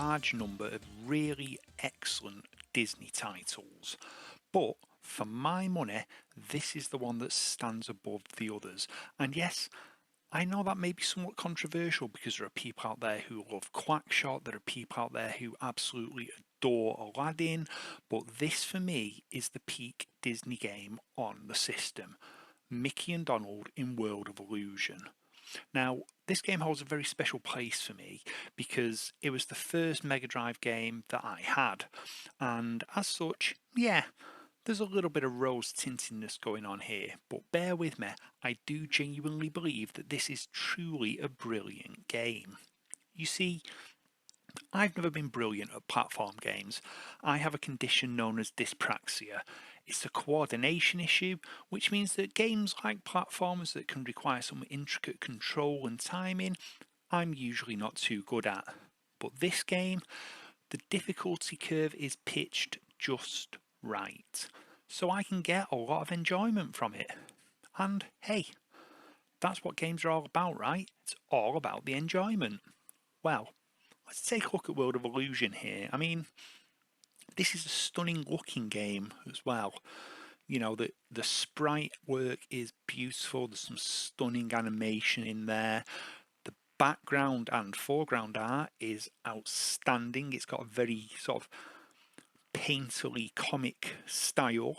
large number of really excellent Disney titles, but for my money, this is the one that stands above the others. And yes, I know that may be somewhat controversial because there are people out there who love Quackshot, there are people out there who absolutely adore Aladdin, but this for me is the peak Disney game on the system. Mickey and Donald in World of Illusion. Now, this game holds a very special place for me because it was the first Mega Drive game that I had, and as such, yeah, there's a little bit of rose tintiness going on here, but bear with me, I do genuinely believe that this is truly a brilliant game. You see, I've never been brilliant at platform games. I have a condition known as dyspraxia. It's a coordination issue, which means that games like platformers that can require some intricate control and timing, I'm usually not too good at. But this game, the difficulty curve is pitched just right, so I can get a lot of enjoyment from it. And hey, that's what games are all about, right? It's all about the enjoyment. Well, let's take a look at World of Illusion here. I mean, this is a stunning looking game as well. You know, the sprite work is beautiful, there's some stunning animation in there. The background and foreground art is outstanding. It's got a very sort of painterly comic style.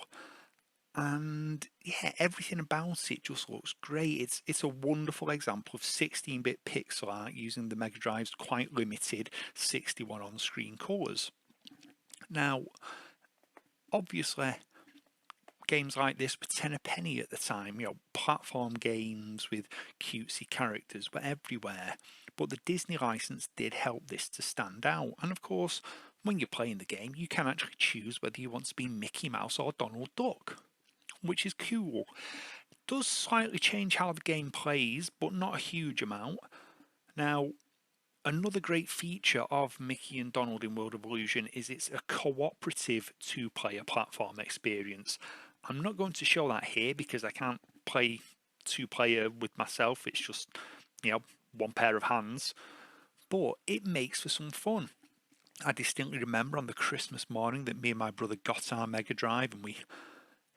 And yeah, everything about it just looks great. It's a wonderful example of 16-bit pixel art using the Mega Drive's quite limited 61 on-screen colours. Now, obviously, games like this were 10 a penny at the time. You know, platform games with cutesy characters were everywhere. But the Disney license did help this to stand out. And of course, when you're playing the game, you can actually choose whether you want to be Mickey Mouse or Donald Duck, which is cool. It does slightly change how the game plays, but not a huge amount. Now, another great feature of Mickey and Donald in World of Illusion is it's a cooperative two-player platform experience. I'm not going to show that here because I can't play two-player with myself. It's just, you know, one pair of hands. But it makes for some fun. I distinctly remember on the Christmas morning that me and my brother got our Mega Drive and we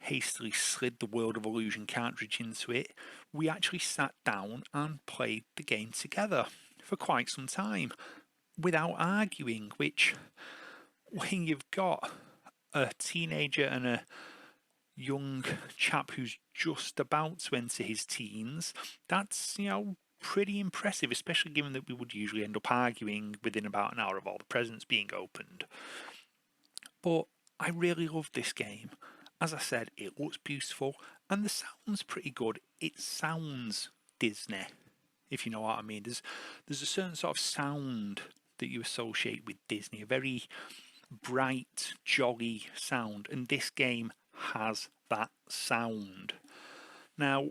hastily slid the World of Illusion cartridge into it. We actually sat down and played the game together for quite some time without arguing, which when you've got a teenager and a young chap who's just about to enter his teens, that's, you know, pretty impressive, especially given that we would usually end up arguing within about an hour of all the presents being opened. But I really love this game. As I said, it looks beautiful and the sound's pretty good. It sounds Disney, if you know what I mean. There's a certain sort of sound that you associate with Disney, a very bright, jolly sound, and this game has that sound. Now,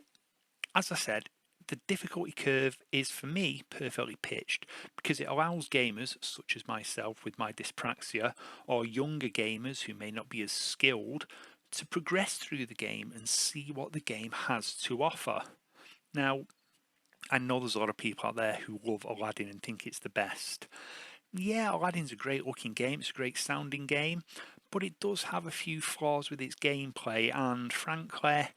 as I said, the difficulty curve is for me perfectly pitched because it allows gamers such as myself with my dyspraxia or younger gamers who may not be as skilled to progress through the game and see what the game has to offer. Now, I know there's a lot of people out there who love Aladdin and think it's the best. Yeah, Aladdin's a great looking game, it's a great sounding game, but it does have a few flaws with its gameplay, and frankly,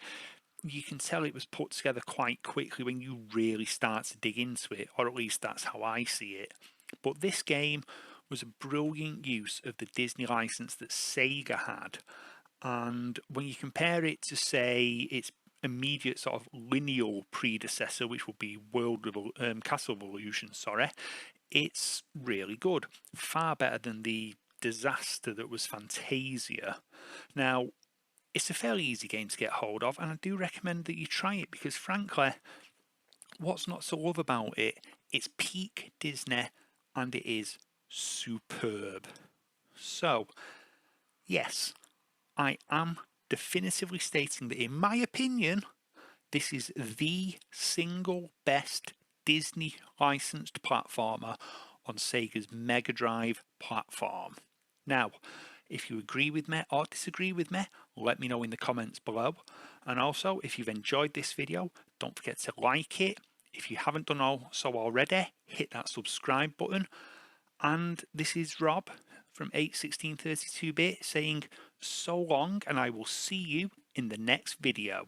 you can tell it was put together quite quickly when you really start to dig into it, or at least that's how I see it. But this game was a brilliant use of the Disney license that Sega had, and when you compare it to, say, its immediate sort of lineal predecessor, which would be Castle of Illusion, sorry, it's really good. Far better than the disaster that was Fantasia. Now, it's a fairly easy game to get hold of, and I do recommend that you try it because, frankly, what's not to love about it? It's peak Disney and it is superb. So, yes, I am definitively stating that, in my opinion, this is the single best Disney licensed platformer on Sega's Mega Drive platform. Now, if you agree with me or disagree with me, let me know in the comments below. And also, if you've enjoyed this video, don't forget to like it. If you haven't done so already, hit that subscribe button. And this is Rob from 81632bit saying so long, and I will see you in the next video.